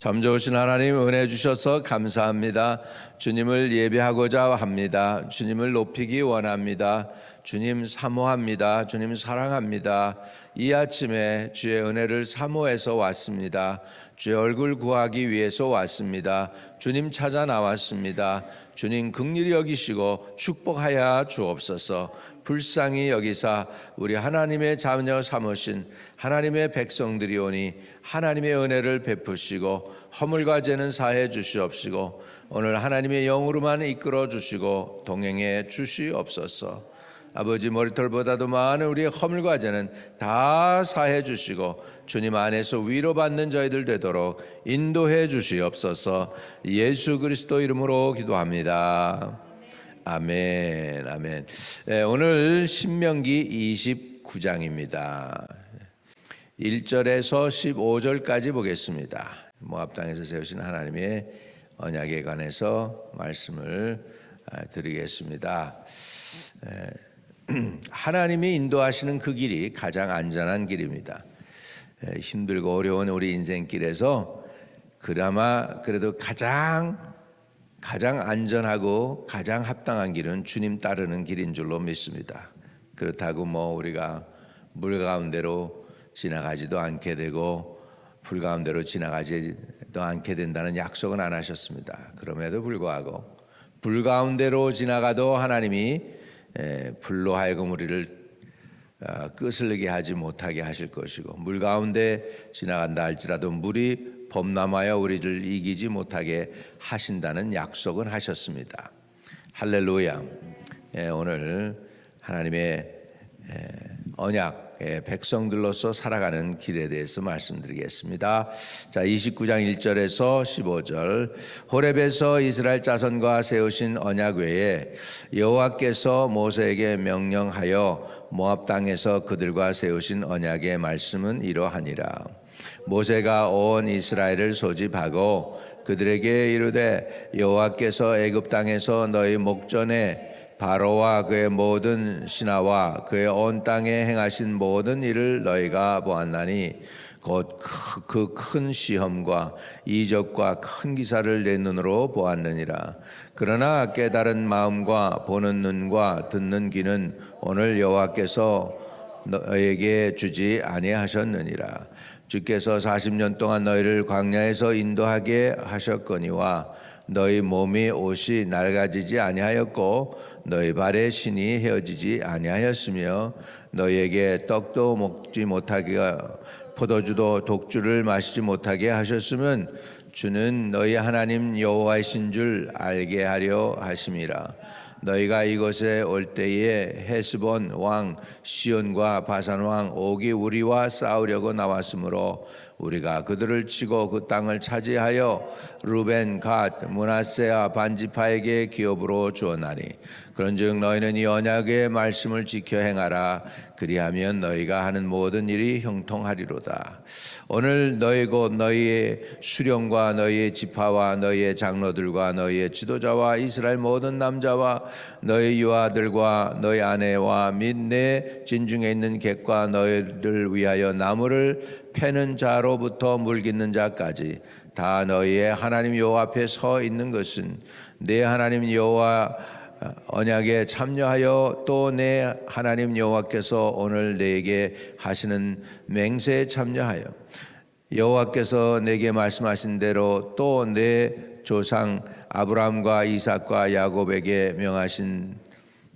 참 좋으신 하나님 은혜 주셔서 감사합니다. 주님을 예배하고자 합니다. 주님을 높이기 원합니다. 주님 사모합니다. 주님 사랑합니다. 이 아침에 주의 은혜를 사모해서 왔습니다. 주의 얼굴 구하기 위해서 왔습니다. 주님 찾아 나왔습니다. 주님 긍휼히 여기시고 축복하여 주옵소서. 불쌍히 여기사 우리 하나님의 자녀 삼으신 하나님의 백성들이오니 하나님의 은혜를 베푸시고 허물과 죄는 사해 주시옵시고 오늘 하나님의 영으로만 이끌어 주시고 동행해 주시옵소서. 아버지, 머리털보다도 많은 우리의 허물과 죄는 다 사해 주시고 주님 안에서 위로받는 저희들 되도록 인도해 주시옵소서. 예수 그리스도 이름으로 기도합니다. 아멘, 아멘. 오늘 신명기 29장입니다. 1절에서 15절까지 보겠습니다. 모압 땅에서 세우신 하나님의 언약에 관해서 말씀을 드리겠습니다. 하나님이 인도하시는 그 길이 가장 안전한 길입니다. 힘들고 어려운 우리 인생길에서 그나마 그래도 가장 안전하고 가장 합당한 길은 주님 따르는 길인 줄로 믿습니다. 그렇다고 우리가 물 가운데로 지나가지도 않게 되고 불 가운데로 지나가지도 않게 된다는 약속은 안 하셨습니다. 그럼에도 불구하고 불 가운데로 지나가도 하나님이 불로 하여금 우리를 끄슬리게 하지 못하게 하실 것이고 물 가운데 지나간다 할지라도 물이 범람하여 우리를 이기지 못하게 하신다는 약속은 하셨습니다. 할렐루야. 오늘 하나님의 언약의 백성들로서 살아가는 길에 대해서 말씀드리겠습니다. 자, 29장 1절에서 15절. 호렙에서 이스라엘 자손과 세우신 언약 외에 여호와께서 모세에게 명령하여 모압 땅에서 그들과 세우신 언약의 말씀은 이러하니라. 모세가 온 이스라엘을 소집하고 그들에게 이르되 여호와께서 애굽 땅에서 너희 목전에 바로와 그의 모든 신하와 그의 온 땅에 행하신 모든 일을 너희가 보았나니 곧 그 큰 시험과 이적과 큰 기사를 내 눈으로 보았느니라. 그러나 깨달은 마음과 보는 눈과 듣는 귀는 오늘 여호와께서 너에게 주지 아니하셨느니라. 주께서 40년 동안 너희를 광야에서 인도하게 하셨거니와 너희 몸이 옷이 낡아지지 아니하였고 너희 발의 신이 헤어지지 아니하였으며 너희에게 떡도 먹지 못하게 포도주도 독주를 마시지 못하게 하셨으면 주는 너희 하나님 여호와이신 줄 알게 하려 하심이라. 너희가 이곳에 올 때에 헤스본 왕 시온과 바산 왕 옥이 우리와 싸우려고 나왔으므로 우리가 그들을 치고 그 땅을 차지하여 루벤, 갓, 므낫세와 반지파에게 기업으로 주었나니 그런즉 너희는 이 언약의 말씀을 지켜 행하라. 그리하면 너희가 하는 모든 일이 형통하리로다. 오늘 너희 곧 너희의 수령과 너희의 지파와 너희의 장로들과 너희의 지도자와 이스라엘 모든 남자와 너희 유아들과 너희 아내와 및 내 진중에 있는 객과 너희를 위하여 나무를 패는 자로부터 물깃는 자까지 다 너희의 하나님 여호와 앞에 서 있는 것은 내 하나님 여호와 언약에 참여하여 또 내 하나님 여호와께서 오늘 내게 하시는 맹세에 참여하여 여호와께서 내게 말씀하신 대로 또 내 조상 아브라함과 이삭과 야곱에게 명하신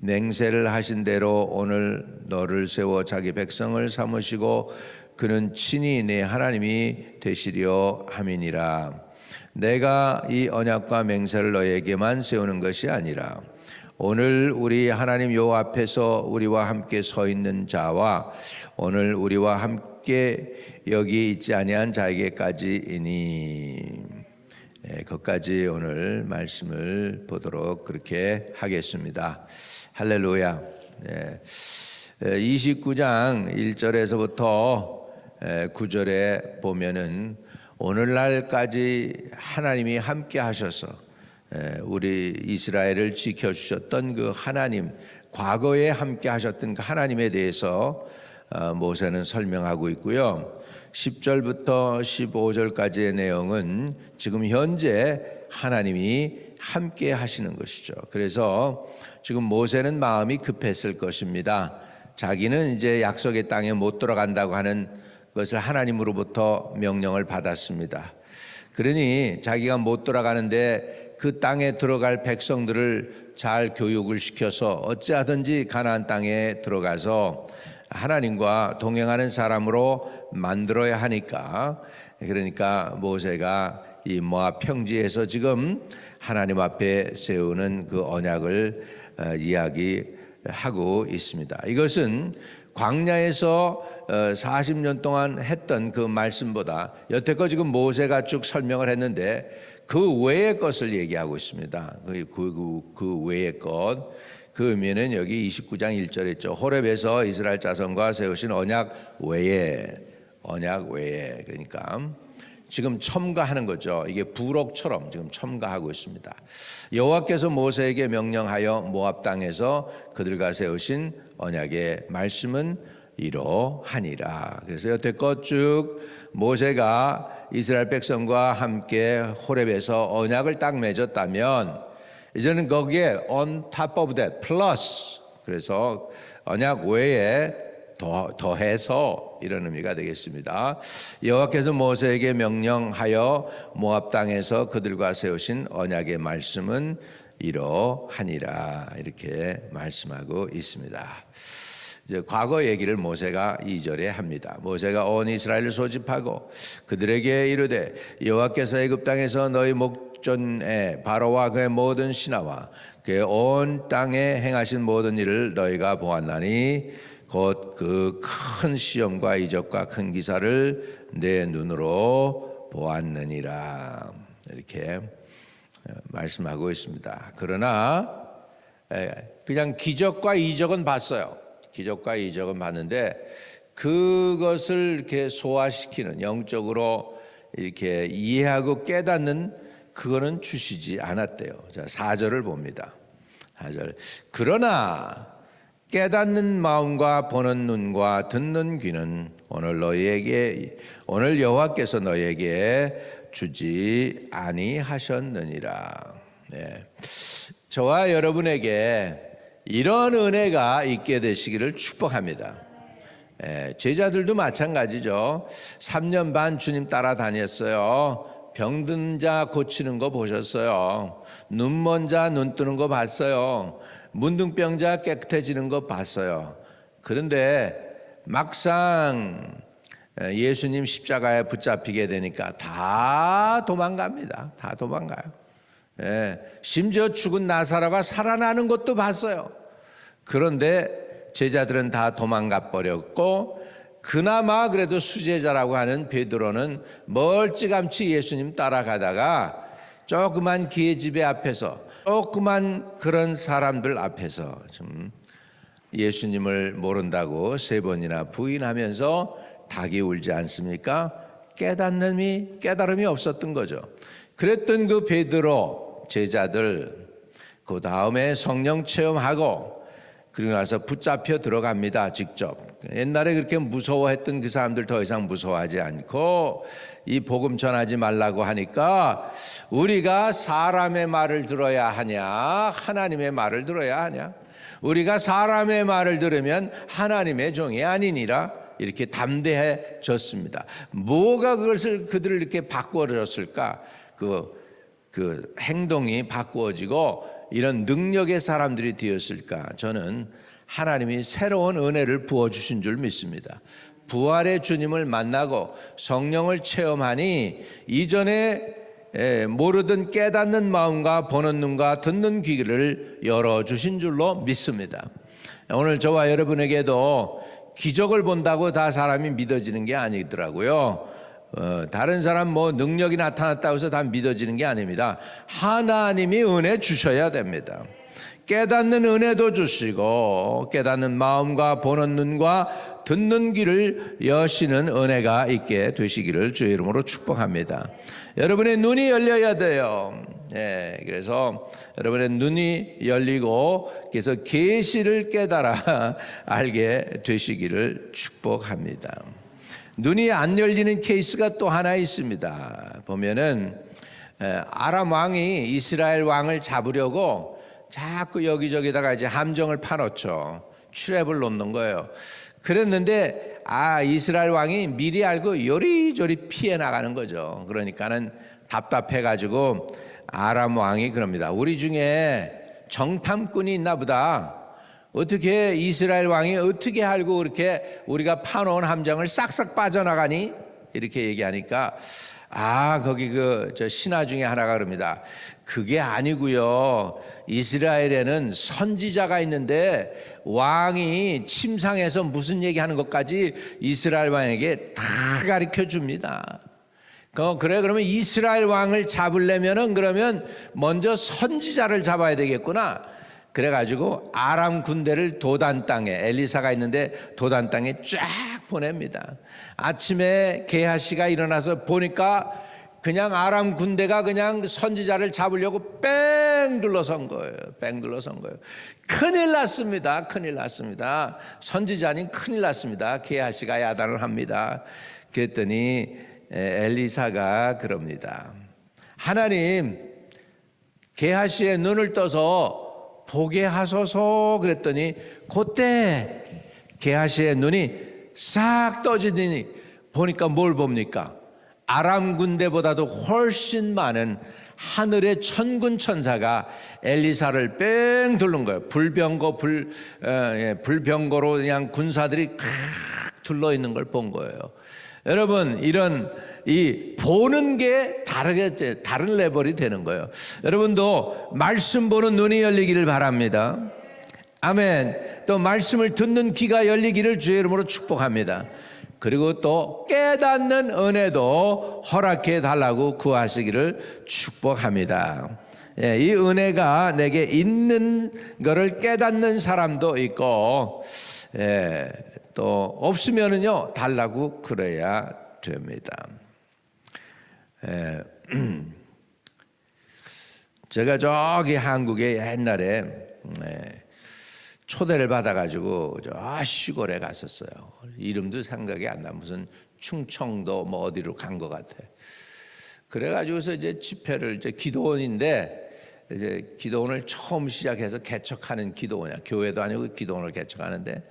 맹세를 하신 대로 오늘 너를 세워 자기 백성을 삼으시고 그는 친히 내 하나님이 되시려 함이니라. 내가 이 언약과 맹세를 너에게만 세우는 것이 아니라 오늘 우리 하나님 여호와 앞에서 우리와 함께 서 있는 자와 오늘 우리와 함께 여기 있지 아니한 자에게까지이니 그것까지 오늘 말씀을 보도록 그렇게 하겠습니다. 할렐루야. 29장 1절에서부터 9절에 보면은 오늘날까지 하나님이 함께 하셔서 우리 이스라엘을 지켜주셨던 그 하나님, 과거에 함께 하셨던 그 하나님에 대해서 모세는 설명하고 있고요. 10절부터 15절까지의 내용은 지금 현재 하나님이 함께 하시는 것이죠. 그래서 지금 모세는 마음이 급했을 것입니다. 자기는 이제 약속의 땅에 못 들어간다고 하는 것을 하나님으로부터 명령을 받았습니다. 그러니 자기가 못 들어가는데 그 땅에 들어갈 백성들을 잘 교육을 시켜서 어찌하든지 가나안 땅에 들어가서 하나님과 동행하는 사람으로 만들어야 하니까, 그러니까 모세가 이 모압 평지에서 지금 하나님 앞에 세우는 그 언약을 이야기하고 있습니다. 이것은 광야에서 40년 동안 했던 그 말씀보다 여태껏 지금 모세가 쭉 설명을 했는데 그 외의 것을 얘기하고 있습니다. 그 외의 것, 그 의미는 여기 29장 1절에 있죠. 호렙에서 이스라엘 자손과 세우신 언약 외에, 그러니까 지금 첨가하는 거죠. 이게 부록처럼 지금 첨가하고 있습니다. 여호와께서 모세에게 명령하여 모압 땅에서 그들과 세우신 언약의 말씀은 이러하니라. 그래서 여태껏 쭉 모세가 이스라엘 백성과 함께 호렙에서 언약을 딱 맺었다면 이제는 거기에 on top of that plus, 그래서 언약 외에 더해서 이런 의미가 되겠습니다. 여호와께서 모세에게 명령하여 모압 땅에서 그들과 세우신 언약의 말씀은 이러하니라, 이렇게 말씀하고 있습니다. 이제 과거 얘기를 모세가 2절에 합니다. 모세가 온 이스라엘을 소집하고 그들에게 이르되 여호와께서 애굽 땅에서 너희 목전에 바로와 그의 모든 신하와 그의 온 땅에 행하신 모든 일을 너희가 보았나니 곧 그 큰 시험과 이적과 큰 기사를 내 눈으로 보았느니라, 이렇게 말씀하고 있습니다. 그러나 그냥 기적과 이적은 봤어요. 기적과 이적은 봤는데 그것을 이렇게 소화시키는, 영적으로 이렇게 이해하고 깨닫는 그거는 주시지 않았대요. 자, 4절을 봅니다. 4절. 그러나 깨닫는 마음과 보는 눈과 듣는 귀는 오늘 여호와께서 너희에게 주지 아니하셨느니라. 네. 저와 여러분에게 이런 은혜가 있게 되시기를 축복합니다. 제자들도 마찬가지죠. 3년 반 주님 따라다녔어요. 병든 자 고치는 거 보셨어요. 눈먼 자 눈 뜨는 거 봤어요. 문둥병자 깨끗해지는 거 봤어요. 그런데 막상 예수님 십자가에 붙잡히게 되니까 다 도망갑니다. 다 도망가요. 심지어 죽은 나사로가 살아나는 것도 봤어요. 그런데 제자들은 다 도망가 버렸고, 그나마 그래도 수제자라고 하는 베드로는 멀찌감치 예수님 따라가다가 조그만 기회집회 앞에서, 조그만 그런 사람들 앞에서 좀 예수님을 모른다고 3번이나 부인하면서 닭이 울지 않습니까? 깨달음이 없었던 거죠. 그랬던 그 베드로 제자들, 그 다음에 성령 체험하고 그리고 나서 붙잡혀 들어갑니다. 직접. 옛날에 그렇게 무서워했던 그 사람들 더 이상 무서워하지 않고 이 복음 전하지 말라고 하니까 우리가 사람의 말을 들어야 하냐, 하나님의 말을 들어야 하냐? 우리가 사람의 말을 들으면 하나님의 종이 아니니라, 이렇게 담대해졌습니다. 뭐가 그들을 이렇게 바꿔줬을까? 그 행동이 바꾸어지고 이런 능력의 사람들이 되었을까? 저는 하나님이 새로운 은혜를 부어주신 줄 믿습니다. 부활의 주님을 만나고 성령을 체험하니 이전에 모르던 깨닫는 마음과 보는 눈과 듣는 귀를 열어주신 줄로 믿습니다. 오늘 저와 여러분에게도 기적을 본다고 다 사람이 믿어지는 게 아니더라고요. 다른 사람 능력이 나타났다고 해서 다 믿어지는 게 아닙니다. 하나님이 은혜 주셔야 됩니다. 깨닫는 은혜도 주시고 깨닫는 마음과 보는 눈과 듣는 귀를 여시는 은혜가 있게 되시기를 주의 이름으로 축복합니다. 여러분의 눈이 열려야 돼요. 그래서 여러분의 눈이 열리고 그래서 계시를 깨달아 알게 되시기를 축복합니다. 눈이 안 열리는 케이스가 또 하나 있습니다. 보면은 아람 왕이 이스라엘 왕을 잡으려고 자꾸 여기저기다가 이제 함정을 파놓죠. 트랩을 놓는 거예요. 그랬는데 이스라엘 왕이 미리 알고 요리조리 피해 나가는 거죠. 그러니까는 답답해가지고 아람 왕이 그럽니다. 우리 중에 정탐꾼이 있나 보다. 어떻게 이스라엘 왕이 어떻게 알고 그렇게 우리가 파놓은 함정을 싹싹 빠져나가니? 이렇게 얘기하니까 거기 저 신하 중에 하나가 그럽니다. 그게 아니고요. 이스라엘에는 선지자가 있는데 왕이 침상에서 무슨 얘기하는 것까지 이스라엘 왕에게 다 가르쳐 줍니다. 그래 그러면 이스라엘 왕을 잡으려면은 그러면 먼저 선지자를 잡아야 되겠구나. 그래가지고 아람 군대를 도단 땅에 엘리사가 있는데 도단 땅에 쫙 보냅니다. 아침에 게하시가 일어나서 보니까 그냥 아람 군대가 그냥 선지자를 잡으려고 뺑 둘러선 거예요. 뺑 둘러선 거예요. 큰일 났습니다. 큰일 났습니다. 선지자님 큰일 났습니다. 게하시가 야단을 합니다. 그랬더니 엘리사가 그럽니다. 하나님, 게하시의 눈을 떠서 보게 하소서. 그랬더니 그때 게하시의 눈이 싹 떠지더니 보니까 뭘 봅니까? 아람 군대보다도 훨씬 많은 하늘의 천군 천사가 엘리사를 뺑 둘른 거예요. 불병거로 그냥 군사들이 둘러 있는 걸 본 거예요. 여러분, 이런 이 보는 게 다른 레벨이 되는 거예요. 여러분도 말씀 보는 눈이 열리기를 바랍니다. 아멘. 또 말씀을 듣는 귀가 열리기를 주의 이름으로 축복합니다. 그리고 또 깨닫는 은혜도 허락해 달라고 구하시기를 축복합니다. 이 은혜가 내게 있는 것을 깨닫는 사람도 있고 또 없으면은요 달라고 그래야 됩니다. 제가 저기 한국에 옛날에 초대를 받아가지고 저 시골에 갔었어요. 이름도 생각이 안 나. 무슨 충청도 뭐 어디로 간 것 같아. 그래가지고서 이제 집회를 이제 기도원인데 이제 기도원을 처음 시작해서 개척하는 기도원이야. 교회도 아니고 기도원을 개척하는데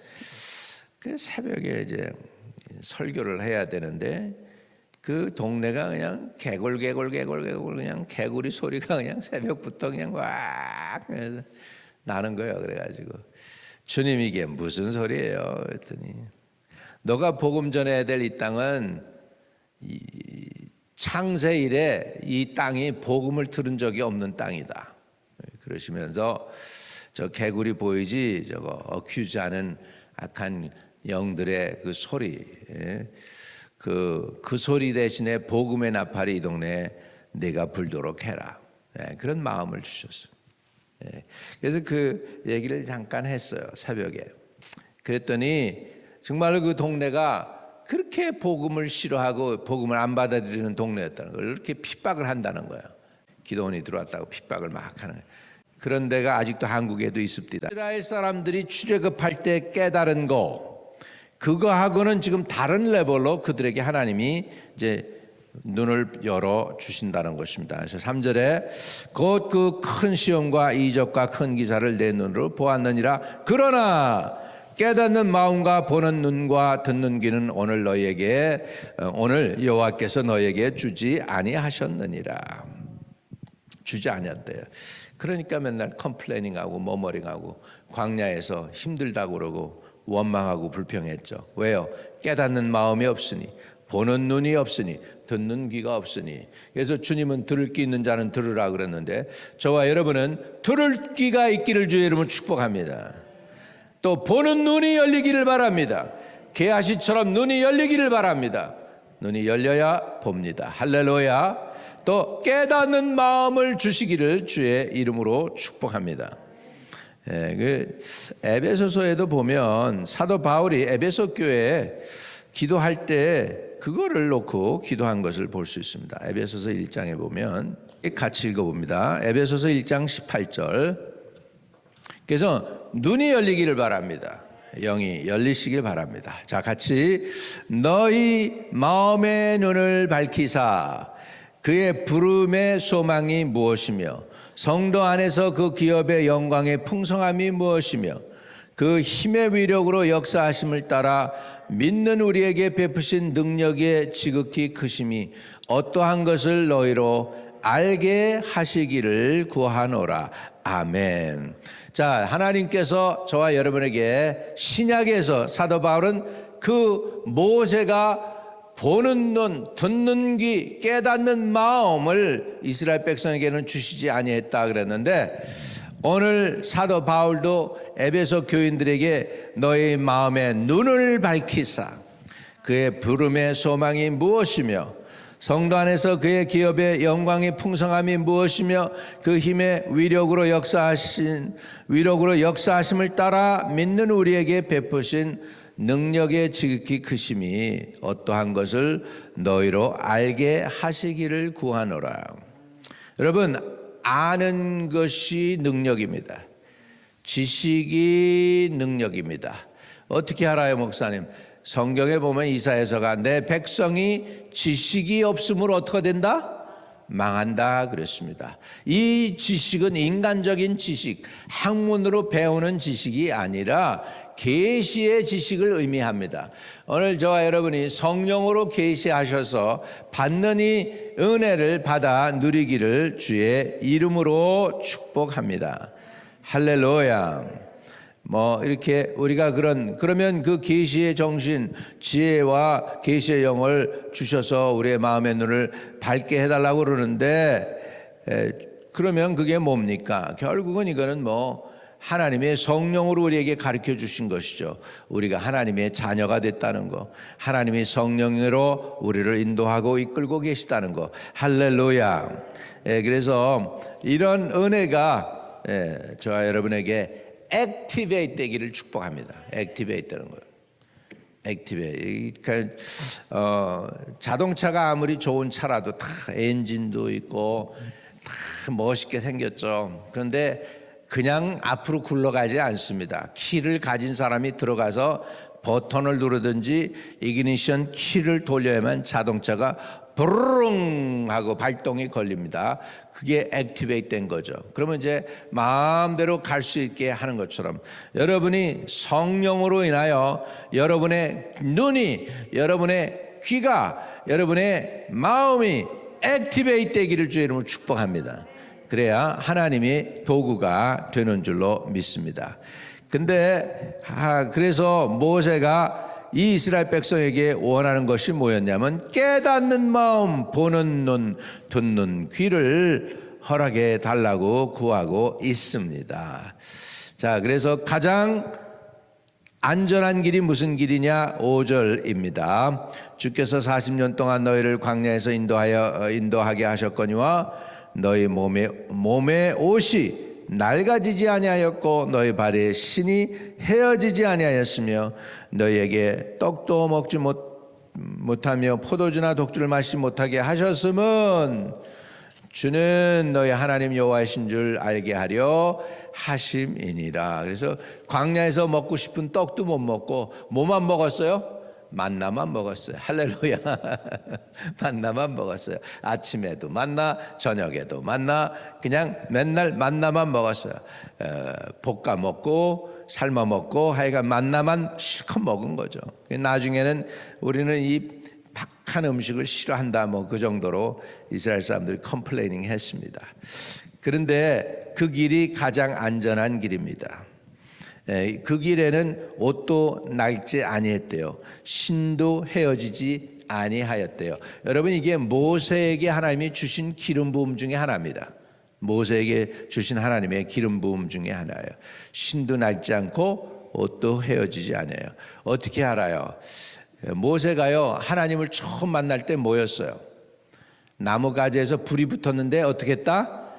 그 새벽에 이제 설교를 해야 되는데 그 동네가 그냥 개굴 그냥 개구리 소리가 그냥 새벽부터 그냥 와 나는 거예요. 그래가지고 주님 이게 무슨 소리예요? 그랬더니 너가 복음 전해야 될 이 땅은 창세 이래 이 땅이 복음을 들은 적이 없는 땅이다. 그러시면서 저 개구리 보이지? 저거 어큐즈하는 악한 영들의 그 소리, 그 소리 대신에 복음의 나팔이 이 동네에 내가 불도록 해라. 그런 마음을 주셨어요. 그래서 그 얘기를 잠깐 했어요. 새벽에. 그랬더니 정말로 그 동네가 그렇게 복음을 싫어하고 복음을 안 받아들이는 동네였다는 걸 이렇게 핍박을 한다는 거예요. 기도원이 들어왔다고 핍박을 막 하는 거예요. 그런 데가 아직도 한국에도 있습니다. 이스라엘 사람들이 출애굽할 때 깨달은 거 그거하고는 지금 다른 레벨로 그들에게 하나님이 이제 눈을 열어 주신다는 것입니다. 그래서 3절에 곧 그 큰 시험과 이적과 큰 기사를 내 눈으로 보았느니라. 그러나 깨닫는 마음과 보는 눈과 듣는 귀는 오늘 여호와께서 너에게 주지 아니하셨느니라. 주지 아니었대요. 그러니까 맨날 컴플레이닝하고 머머링하고 광야에서 힘들다고 그러고 원망하고 불평했죠. 왜요? 깨닫는 마음이 없으니, 보는 눈이 없으니, 듣는 귀가 없으니. 그래서 주님은 들을 귀 있는 자는 들으라 그랬는데 저와 여러분은 들을 귀가 있기를 주의 이름으로 축복합니다. 또 보는 눈이 열리기를 바랍니다. 게하시처럼 눈이 열리기를 바랍니다. 눈이 열려야 봅니다. 할렐루야. 또 깨닫는 마음을 주시기를 주의 이름으로 축복합니다. 그 에베소서에도 보면 사도 바울이 에베소 교회에 기도할 때 그거를 놓고 기도한 것을 볼 수 있습니다. 에베소서 1장에 보면 같이 읽어봅니다. 에베소서 1장 18절. 그래서 눈이 열리기를 바랍니다. 영이 열리시길 바랍니다. 자, 같이 너희 마음의 눈을 밝히사 그의 부름의 소망이 무엇이며 성도 안에서 그 기업의 영광의 풍성함이 무엇이며 그 힘의 위력으로 역사하심을 따라 믿는 우리에게 베푸신 능력의 지극히 크심이 어떠한 것을 너희로 알게 하시기를 구하노라. 아멘. 자, 하나님께서 저와 여러분에게 신약에서 사도 바울은 그 모세가 보는 눈, 듣는 귀, 깨닫는 마음을 이스라엘 백성에게는 주시지 아니했다 그랬는데, 오늘 사도 바울도 에베소 교인들에게 너희 마음의 눈을 밝히사 그의 부름의 소망이 무엇이며 성도 안에서 그의 기업의 영광의 풍성함이 무엇이며 그 힘의 위력으로 역사하심을 따라 믿는 우리에게 베푸신 능력의 지극히 크심이 어떠한 것을 너희로 알게 하시기를 구하노라. 여러분, 아는 것이 능력입니다. 지식이 능력입니다. 어떻게 알아요, 목사님? 성경에 보면 이사야서가 내 백성이 지식이 없으므로 어떻게 된다? 망한다 그랬습니다. 이 지식은 인간적인 지식, 학문으로 배우는 지식이 아니라 계시의 지식을 의미합니다. 오늘 저와 여러분이 성령으로 계시하셔서 받는 이 은혜를 받아 누리기를 주의 이름으로 축복합니다. 할렐루야. 이렇게 우리가 그러면 그 계시의 정신, 지혜와 계시의 영을 주셔서 우리의 마음의 눈을 밝게 해달라고 그러는데, 그러면 그게 뭡니까? 결국은 이거는 하나님의 성령으로 우리에게 가르쳐 주신 것이죠. 우리가 하나님의 자녀가 됐다는 거, 하나님의 성령으로 우리를 인도하고 이끌고 계시다는 거. 할렐루야. 그래서 이런 은혜가 저와 여러분에게 액티베이트 되기를 축복합니다. 액티베이트 되는 거예요. 액티베이트. 그러니까 자동차가 아무리 좋은 차라도 다 엔진도 있고 다 멋있게 생겼죠. 그런데 그냥 앞으로 굴러가지 않습니다. 키를 가진 사람이 들어가서 버튼을 누르든지 이그니션 키를 돌려야만 자동차가 브르릉 하고 발동이 걸립니다. 그게 액티베이트 된 거죠. 그러면 이제 마음대로 갈 수 있게 하는 것처럼 여러분이 성령으로 인하여 여러분의 눈이, 여러분의 귀가, 여러분의 마음이 액티베이트 되기를 주의 이름으로 축복합니다. 그래야 하나님이 도구가 되는 줄로 믿습니다. 근데 그래서 모세가 이 이스라엘 백성에게 원하는 것이 뭐였냐면 깨닫는 마음, 보는 눈, 듣는 귀를 허락해 달라고 구하고 있습니다. 자, 그래서 가장 안전한 길이 무슨 길이냐? 5절입니다. 주께서 40년 동안 너희를 광야에서 인도하게 하셨거니와 너희 몸의 옷이 낡아지지 아니하였고 너희 발의 신이 헤어지지 아니하였으며 너희에게 떡도 먹지 못하며 포도주나 독주를 마시지 못하게 하셨음은 주는 너희 하나님 여호와이신 줄 알게 하려 하심이니라. 그래서 광야에서 먹고 싶은 떡도 못 먹고 뭐만 먹었어요? 만나만 먹었어요. 할렐루야. 만나만 먹었어요. 아침에도 만나, 저녁에도 만나, 그냥 맨날 만나만 먹었어요. 볶아 먹고 삶아 먹고 하여간 만나만 실컷 먹은 거죠. 나중에는 우리는 이 박한 음식을 싫어한다 그 정도로 이스라엘 사람들이 컴플레이닝 했습니다. 그런데 그 길이 가장 안전한 길입니다. 그 길에는 옷도 낡지 아니했대요. 신도 헤어지지 아니하였대요. 여러분, 이게 모세에게 하나님이 주신 기름 부음 중에 하나입니다. 모세에게 주신 하나님의 기름 부음 중에 하나예요. 신도 낡지 않고 옷도 헤어지지 않아요. 어떻게 알아요? 모세가요, 하나님을 처음 만날 때 뭐였어요? 나무가지에서 불이 붙었는데 어떻게 했다?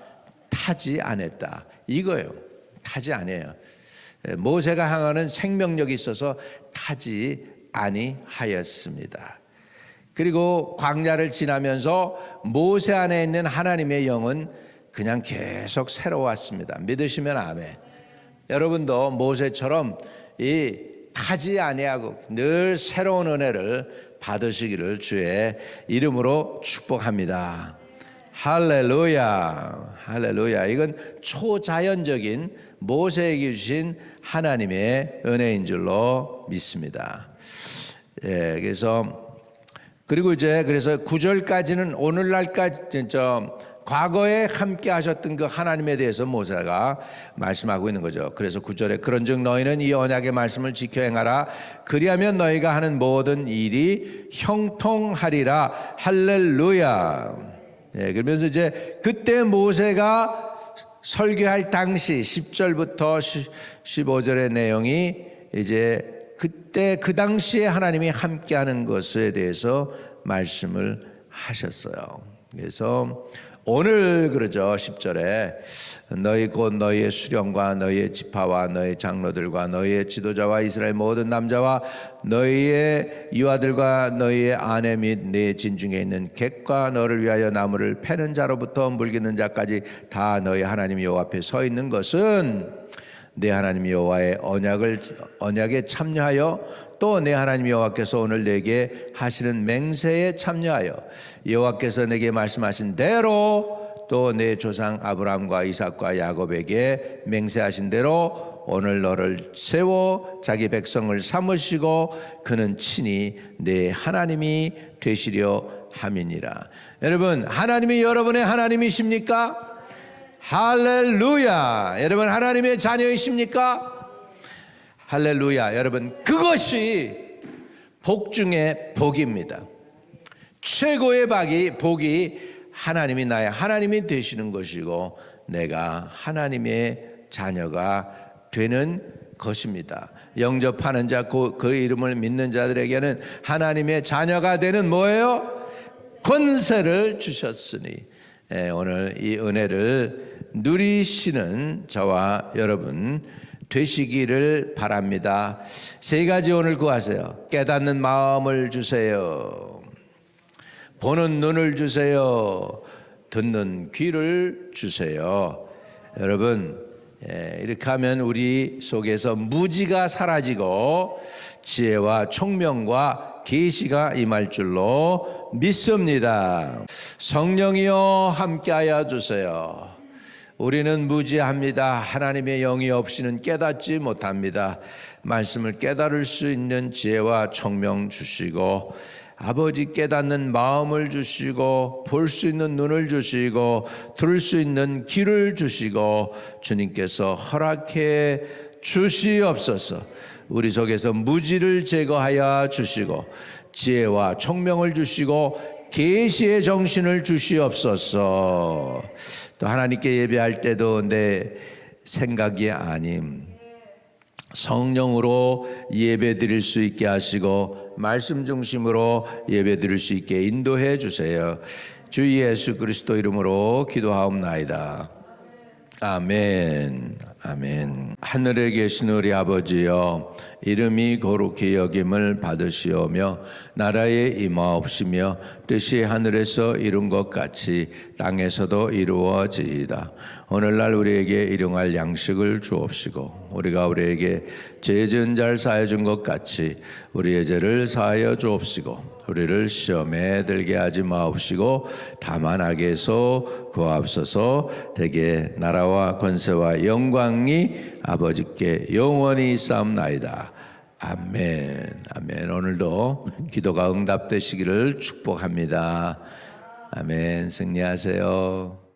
타지 않았다. 이거예요. 타지 않아요. 모세가 향하는 생명력이 있어서 타지 아니하였습니다. 그리고 광야를 지나면서 모세 안에 있는 하나님의 영은 그냥 계속 새로웠습니다. 믿으시면 아멘. 여러분도 모세처럼 이 타지 아니하고 늘 새로운 은혜를 받으시기를 주의 이름으로 축복합니다. 할렐루야, 할렐루야. 이건 초자연적인 모세에게 주신 하나님의 은혜인 줄로 믿습니다. 예, 그리고 이제 그래서 9절까지는 오늘날까지 과거에 함께 하셨던 그 하나님에 대해서 모세가 말씀하고 있는 거죠. 그래서 9절에 그런즉 너희는 이 언약의 말씀을 지켜 행하라. 그리하면 너희가 하는 모든 일이 형통하리라. 할렐루야. 예, 그러면서 이제 그때 모세가 설교할 당시 10절부터 15절의 내용이 이제 그때 그 당시에 하나님이 함께하는 것에 대해서 말씀을 하셨어요. 그래서 오늘 그러죠. 10절에 너희 곧 너희의 수령과 너희의 지파와 너희 장로들과 너희의 지도자와 이스라엘 모든 남자와 너희의 유아들과 너희의 아내 및 네 진중에 있는 객과 너를 위하여 나무를 패는 자로부터 물기는 자까지 다 너희 하나님 여호와 앞에 서 있는 것은 내 하나님 여호와의 언약에 참여하여 또 내 하나님 여호와께서 오늘 내게 하시는 맹세에 참여하여 여호와께서 내게 말씀하신 대로 또 내 조상 아브라함과 이삭과 야곱에게 맹세하신 대로 오늘 너를 세워 자기 백성을 삼으시고 그는 친히 내 하나님이 되시려 함이니라. 여러분, 하나님이 여러분의 하나님이십니까? 할렐루야. 여러분 하나님의 자녀이십니까? 할렐루야. 여러분 그것이 복 중에 복입니다. 최고의 복이 하나님이 나의 하나님이 되시는 것이고 내가 하나님의 자녀가 되는 것입니다. 영접하는 자 그 이름을 믿는 자들에게는 하나님의 자녀가 되는 뭐예요? 권세를 주셨으니 오늘 이 은혜를 누리시는 저와 여러분 되시기를 바랍니다. 세 가지 오늘 구하세요. 깨닫는 마음을 주세요. 보는 눈을 주세요. 듣는 귀를 주세요. 여러분 이렇게 하면 우리 속에서 무지가 사라지고 지혜와 총명과 계시가 임할 줄로 믿습니다. 성령이여 함께하여 주세요. 우리는 무지합니다. 하나님의 영이 없이는 깨닫지 못합니다. 말씀을 깨달을 수 있는 지혜와 총명 주시고 아버지 깨닫는 마음을 주시고 볼 수 있는 눈을 주시고 들을 수 있는 귀를 주시고 주님께서 허락해 주시옵소서. 우리 속에서 무지를 제거하여 주시고 지혜와 총명을 주시고 계시의 정신을 주시옵소서. 또 하나님께 예배할 때도 내 생각이 아님 성령으로 예배 드릴 수 있게 하시고 말씀 중심으로 예배 드릴 수 있게 인도해 주세요. 주 예수 그리스도 이름으로 기도하옵나이다. 아멘. 아멘. 하늘에 계신 우리 아버지여, 이름이 거룩히 여김을 받으시오며 나라에 임하옵시며 뜻이 하늘에서 이룬 것 같이 땅에서도 이루어지이다. 오늘날 우리에게 일용할 양식을 주옵시고 우리가 우리에게 죄 지은 자를 사하여 준 것 같이 우리의 죄를 사하여 주옵시고 우리를 시험에 들게 하지 마옵시고 다만 악에서 구하옵소서. 대개 나라와 권세와 영광이 아버지께 영원히 있사옵나이다. 아멘. 아멘. 오늘도 기도가 응답되시기를 축복합니다. 아멘. 승리하세요.